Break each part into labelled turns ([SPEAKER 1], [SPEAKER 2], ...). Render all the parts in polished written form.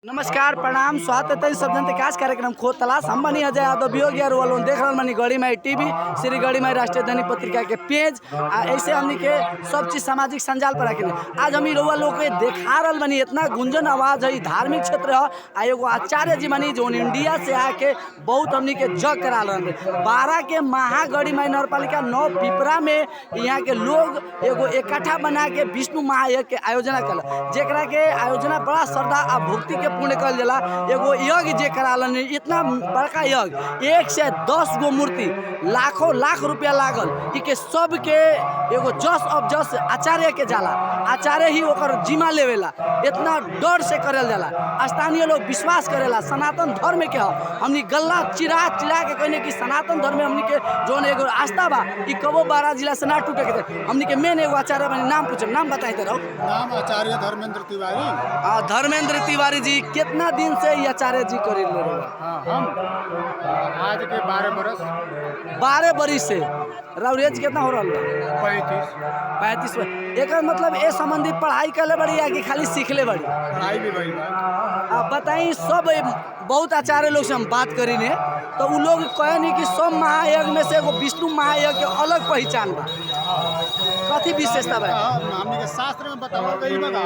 [SPEAKER 1] नमस्कार प्रणाम स्वागत है सब जनता खास कार्यक्रम खो तलाश हम बनी अजय यादव बियोग यार वालों देख रहा मनी गड़ी माई टीवी श्री गड़ी माई राष्ट्रीय दैनिक पत्रिका के पेज ऐसे हमनी के सब चीज सामाजिक संजाल पर रखे आज हम रउआ लोग के देखा रहा बनी इतना गुंजन आवाज है धार्मिक क्षेत्र है एगो आचार्य जी मनी जो इंडिया से आके बहुत हमनी के जग करा रहे 12 के महागढ़ी माई नगरपालिका 9 पिपरा में यहाँ के लोग एगो इकट्ठा बना के विष्णु महायज्ञ के आयोजना कल जेकरा के आयोजना बड़ा श्रद्धा आ भक्ति के पूर्ण कल जाला एगो यज्ञ जे करालन इतना बड़का यज्ञ 1 से 10 गो मूर्ति लाखों लाख रुपया लागल ई के सब के एगो जस ऑफ जस आचार्य के जाला आचार्य ही ओकर जिम्मा लेवेला इतना डर से करल जाला स्थानीय लोग विश्वास करेला सनातन धर्म के हमनी गल्ला चिरा चिरा के कहने की सनातन धर्म में हमनी के जोन एगो आस्था बा ई कबो 12 जिला से ना टूटे के हमनी के मेन एगो आचार्य बनी नाम पूछे नाम बताई दे रहो
[SPEAKER 2] नाम आचार्य धर्मेंद्र तिवारी।
[SPEAKER 1] धर्मेंद्र तिवारी जी कितना दिन से ये आचार्य जी कर
[SPEAKER 2] हम आज के
[SPEAKER 1] 12 बरिस से राउरेज कितना हो रहा
[SPEAKER 2] है
[SPEAKER 1] 35 एक मतलब ए संबंधित पढ़ाई करे बड़ी या कि खाली सीखले बड़ी
[SPEAKER 2] पढ़ाई भी भइल बा।
[SPEAKER 1] बताई सब बहुत आचार्य लोग से हम बात करी ने तो उ लोग कहे नहीं कि सब महायज्ञ में से एगो विष्णु महायज्ञ के अलग पहचान बा कथी विशेषता बा
[SPEAKER 2] हमनी के शास्त्र में बतावल गई बा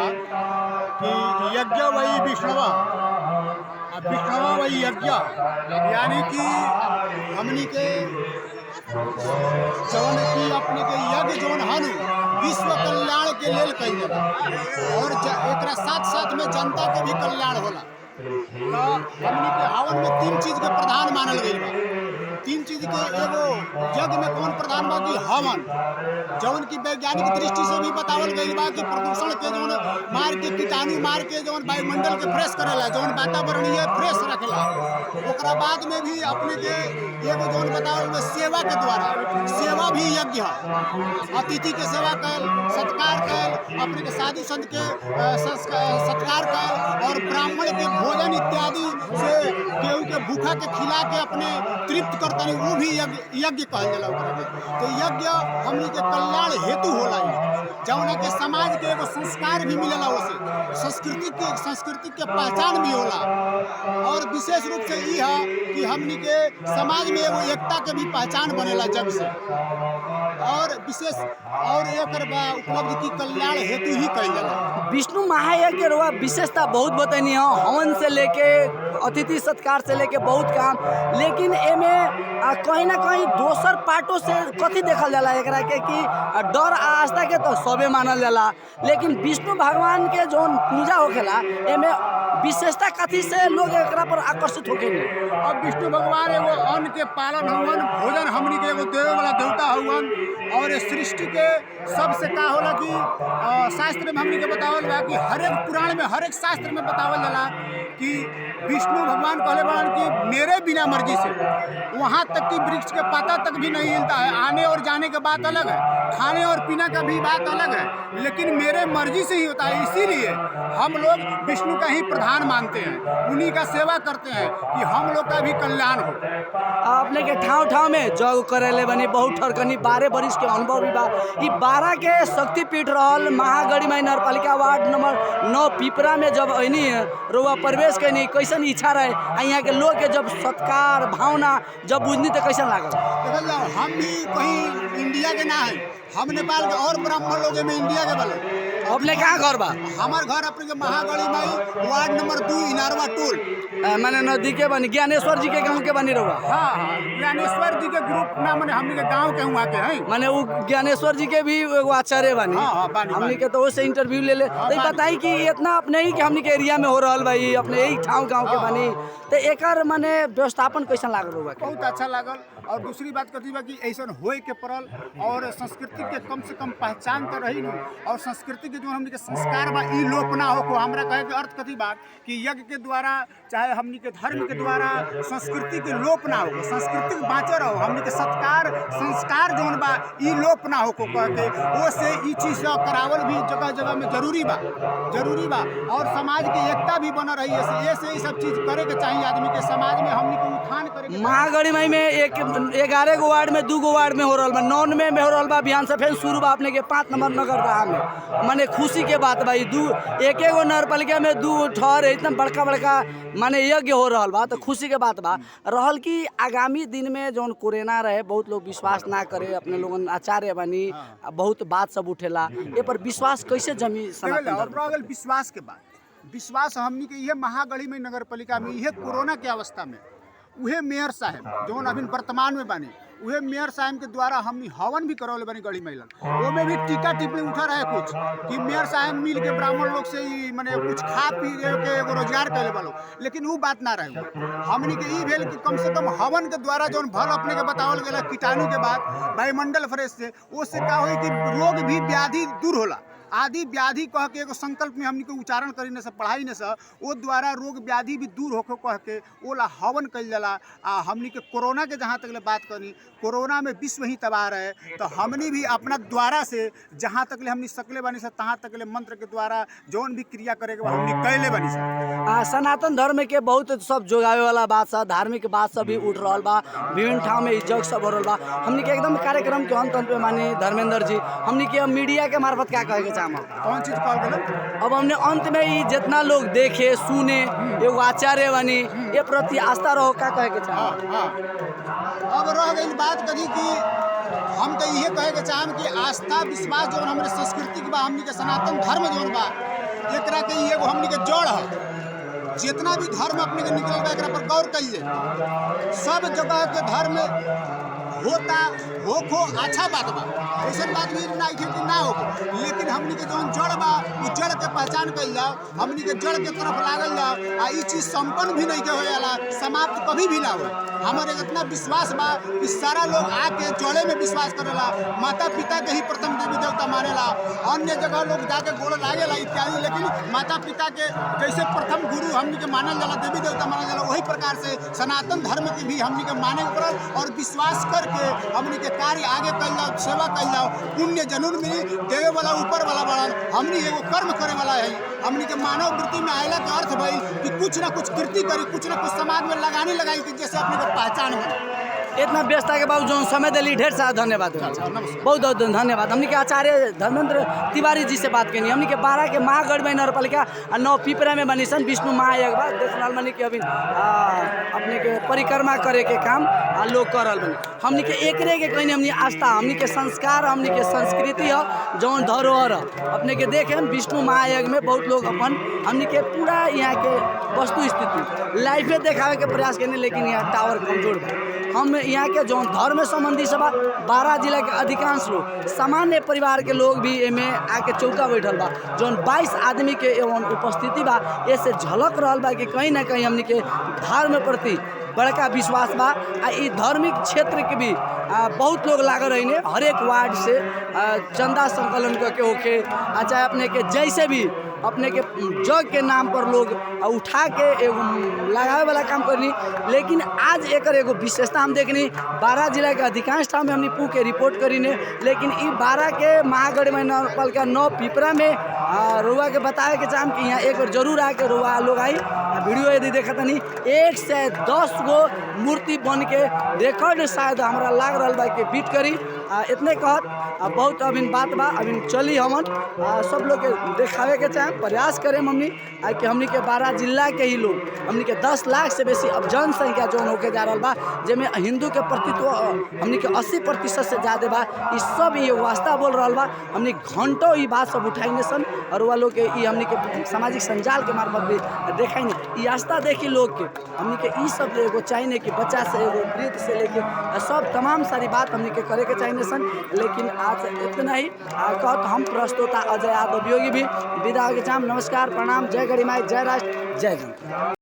[SPEAKER 2] कि यज्ञ वही विष्णुवा विष्णुवा वही यज्ञ यानी कि हमनी के जौन की अपने के यज्ञ जौन हन विश्व कल्याण के लेल कइल जाला और एकरा साथ साथ में जनता के भी कल्याण होला। तो हमनी के हवन में 3 चीज के प्रधान मानल गई बा 3 चीज के एगो यज्ञ में कौन प्रधान बा कि हवन जौन की वैज्ञानिक दृष्टि से भी बतावल गई बा कि प्रदूषण के जौन मार के कीटाणु मार के जौन वायुमंडल के फ्रेश करेला जौन वातावरणीय फ्रेश रखेला ओकरा बाद में भी अपने के एगो जौन बतावल गई सेवा के द्वारा सेवा भी यज्ञ है अतिथि के सेवा कैल सत्कार कैल अपने के साधु संत के सत्कार कैल और ब्राह्मण के भोजन इत्यादि से केहू के भूखा के खिला के अपने तृप्त करता नहीं वो भी यज्ञ कहल जाला तो यज्ञ हमनी के कल्याण हेतु होला जौन के समाज के एगो संस्कार भी मिलेला उसे संस्कृति के पहचान भी होला और विशेष रूप से ई है कि हमनी के समाज में एगो एकता के भी पहचान बनेला जग से और विशेष और एक उपलब्धि की कल्याण हेतु ही कइल जाला।
[SPEAKER 1] विष्णु महायज्ञ के रुआ विशेषता बहुत बतानी है हवन से लेके अतिथि सत्कार से लेके बहुत काम लेकिन एमे कहीं ना कहीं दोसर पार्टों से कथी देखल जाला एकरा के कि डर आस्था के तो सबे मानल जाला लेकिन विष्णु भगवान के जो पूजा होखेला एमे विशेषता कथी से लोग एकरा पर आकर्षित होके
[SPEAKER 2] अब विष्णु भगवान एगो अन्न के पालन हुवन भोजन हमनी के एगो देवे वाला देवता हुवन और सृष्टि के सबसे का होला कि शास्त्र में हमनी के बतावल बा कि हर एक पुराण में हर एक शास्त्र में बतावल जाला कि विष्णु भगवान कहले बड़न कि मेरे बिना मर्जी से वहाँ तक कि वृक्ष के पत्ता तक भी नहीं हिलता है आने और जाने के बात अलग है खाने और पीने का भी बात अलग है लेकिन मेरे मर्जी से ही होता है इसीलिए हम लोग विष्णु का ही प्रधान मानते हैं उन्हीं का सेवा करते हैं कि हम लोग का भी कल्याण हो।
[SPEAKER 1] अपने के ठाव में जग करेले बनी बहुत ठरकनी 12 बरिस के अनुभव भी बा 12 के शक्तिपीठ रहल महागढ़ी माई नगरपालिका वार्ड नंबर 9 पिपरा में जब अनी रोआ प्रवेश कैनी कैसन इच्छा रहे यहाँ के लोग के जब सत्कार भावना जब बुझनी तो कैसन लागल
[SPEAKER 2] देखल जाओ हम भी कहीं इंडिया के ना है हम नेपाल के और ब्राह्मण लोग में इंडिया के बने
[SPEAKER 1] अपने कहाँ घर बा
[SPEAKER 2] हमार घर अपने के महागढ़ी माई वार्ड नंबर 2 इनारवा टोल
[SPEAKER 1] माने नजदीके बनी ज्ञानेश्वर जी के गाँव के बनी रहुआ
[SPEAKER 2] हाँ ज्ञानेश्वर जी के ग्रुप ना मैंने हमने के गाँव के हुआ के हैं
[SPEAKER 1] माने वो ज्ञानेश्वर जी के भी एगो आचार्य बनी हमने के तो उससे इंटरव्यू ले तो बताई कि इतना अपने ही कि हमने के एरिया में हो रहा भाई अपने यही ठाव गाँव के बनी तो एकर माने व्यवस्थापन कैसा लागल हुआ
[SPEAKER 2] बहुत अच्छा लागल और दूसरी बात कथी बा कि ऐसा होए के पड़ल और संस्कृति के कम से कम पहचान तो रही और संस्कृति के जो हमनी के संस्कार बा ई लोप ना हो को हमरा कहे के अर्थ कथी बा कि यज्ञ के द्वारा चाहे हमनी के धर्म के द्वारा संस्कृति के लोप ना हो संस्कृति बाँचे रहो हमनी के सत्कार संस्कार जौन बा ई लोप ना हो को कह के वो से ई चीज से करावल भी जगह जगह में जरूरी बा और समाज के एकता भी बना रही है ऐसे ये सब चीज करे के चाहिए आदमी के समाज में हमनी के उत्थान करे
[SPEAKER 1] महागढ़ी माई में एक 11 गो वार्ड में 2 गो वार्ड में हो रहा बा, 99 में हो रहा बा, अभियान से फिर शुरू बा अपने के 5 नंबर नगरदहा में। माने खुशी के बात बा, एक गो नगरपालिका में 2 ठहर इतना बड़का बड़का माने यज्ञ हो रहा बा, तो खुशी के बात बा। रहल कि आगामी दिन में जौन कोरोना रहे बहुत लोग विश्वास ना करे, अपने लोगन आचार्य बनी, बहुत बात सब उठेला, ये पर विश्वास कैसे जमी सनातन धर्म?
[SPEAKER 2] और विश्वास के बाद विश्वास हमनी के ये महागढ़ी में नगर पालिका में ये कोरोना के अवस्था में उहे मेयर साहब जौन अभी वर्तमान में बने उहे मेयर साहब के द्वारा हमनी हवन भी करौले बनी गढ़ी महिला, वो में भी टीका टिप्पणी उठा रहे कुछ कि मेयर साहब मिल के ब्राह्मण लोग से ही माने कुछ खा पी के एगो रोजगार कैले वालो, लेकिन वो बात ना रहे। हमनी के ई भेल कि कम से कम हवन के द्वारा जौन भल अपने के बतावल गेला कीटाणु के बाद वायुमंडल फ्रेश से उससे का होई कि रोग भी व्याधि दूर होला। आदि व्याधि कह के एगो संकल्प में हमनी के उच्चारण करी से पढ़ाई ने से वो द्वारा रोग व्याधि भी दूर होके कह के ओला हवन कल जाला। आ हमनी के कोरोना के जहाँ तक बात करी, कोरोना में विश्व ही तबाह रहे, तो हमनी भी अपना द्वारा से जहाँ तक हमनी सकले बनी से तहाँ तक मंत्र के द्वारा जौन भी क्रिया करे के हमनी कैले बनी से।
[SPEAKER 1] सनातन धर्म के बहुत सब जोगावे वाला बात सब, धार्मिक बात सब भी उठ रहा बा, विभिन्न ठाव में इज्जत सब हो रहा बा। हमनी के एकदम कार्यक्रम के अंत पे मानी धर्मेंद्र जी हमनी के मीडिया के मार्फत क्या कहे के
[SPEAKER 2] कौन चीज कह
[SPEAKER 1] अब हमने अंत में ही जितना लोग देखे सुने एगो आचार्य बनी ये प्रति आस्था रहो का कहे के चाह।
[SPEAKER 2] अब रह गई बात करी कि हम तो ये कहे के चाहम कि आस्था विश्वास जो हमारे संस्कृति के बा, हमनी के सनातन धर्म जो बा एकरा के एगो हमनी के जड़ है। जितना भी धर्म अपने के निकल बा एकरा पर गौर करिए, सब जगह के धर्म होता हो अच्छा बात बा, ऐसा बात भी ना कि ना हो, लेकिन हमनी के जौन जड़ बा उ जड़ के पहचान कइल जाओ, हमनी के जड़ के तरफ लागल जाओ। आ ई चीज संपन्न भी नहीं के होएला, समाप्त कभी भी ना हो। हमारे इतना विश्वास बा कि सारा लोग आके जड़े में विश्वास करेला, माता पिता के ही प्रथम देवी देवता मानेला, अन्य जगह लोग जाके गोड़ लागेला इत्यादि, लेकिन माता पिता के जैसे प्रथम गुरु हमनी के मानल जाला, देवी देवता मानल जाला, वही प्रकार से सनातन धर्म के भी हमनी के माने पड़ल और विश्वास करके हमनी के कार्य आगे कल जाओ, सेवा कल जाओ, पुण्य जरूर मिली। देवे वाला ऊपर वाला बढ़ल, हमनी एगो कर्म करे वाला है। हमनी के मानव वृत्ति में आयला का अर्थ भाई कि कुछ ना कुछ कृति करी, कुछ ना कुछ समाज में लगाने लगाई कि जैसे अपने को पहचान बने।
[SPEAKER 1] इतना व्यस्तता के बावजूद जो समय दिली ढेर सारा धन्यवाद, बहुत बहुत धन्यवाद। हमनी के आचार्य धर्मेंद्र तिवारी जी से बात करनी। हमनी के 12 के महागढ़ में नगरपालिका 9 पिपरा में बनी सन विष्णु महायज्ञ बा, देख रहल बनी कि अभी अपने के परिक्रमा करे के काम लोग कर रहल बनी। हमनी के एकरे के कहीं हमनी आस्था, हमनी के संस्कार, हमनी के संस्कृति है जौन धरोहर अपने के देखे विष्णु महायज्ञ में बहुत लोग अपन हमनी के पूरा यहाँ के वस्तु स्थिति लाइफे देखावे के प्रयास करने, लेकिन यहाँ टावर कमजोर बा। हम यहाँ के जो धर्म संबंधी सभा 12 जिला के अधिकांश लोग सामान्य परिवार के लोग भी एमे आके चौका बैठल बा, जो 22 आदमी के एवं उपस्थिति बा, ऐसे झलक रहल बा कि कहीं ना कहीं हमनी के धर्म प्रति बड़का विश्वास बा। आ ई धार्मिक क्षेत्र के भी बहुत लोग लागल रही, हर एक वार्ड से चंदा संकलन करके होके, चाहे अपने के जैसे भी अपने के जग के नाम पर लोग उठा के एगो लगावे वाला काम करनी। लेकिन आज एक एगो विशेषता हम देखनी, 12 जिला के अधिकांश ठाव में हमने पू के रिपोर्ट करी ने, लेकिन ई 12 के महागढ़ में नगरपालिका 9 पिपरा में रुआ के बतावे के चाहम कि यहाँ एक बार जरूर आके रुआ लोग आई वीडियो यदि देखा तनी 110 गो मूर्ति बन के रिकॉर्ड शायद हमारा लाग रहा बा कि बीट करी। इतने कहत बहुत अभी बात बा, अभी चली हमन सब लोग के देखावे के चाहे प्रयास करें हमनी कि हमनी के 12 जिला के ही लोग, हमनी के 10 लाख से बेसी अब जनसंख्या जो होके जा रहा बा, जेमे हिंदू के प्रतित्व हमनी के 80% से ज़्यादा बा। इस सब ये वास्ता बोल रहा बा, हमनी घंटों ये बात सब उठाई सन और वह लोग के हमनी के सामाजिक संजाल के मार्फत भी देखाई ये आस्था देखी लोग के। हमनी के ई सब एगो चाहिए कि बच्चा से एगो वृद्ध से लेके सब तमाम सारी बात हमनी के करे के चाहिए सन। लेकिन आज इतना ही कहत हम प्रस्तुता अजय यादव योगी भी विदा के चाम। नमस्कार, प्रणाम, जय गढ़ी माई, जय राष्ट्र, जय जन।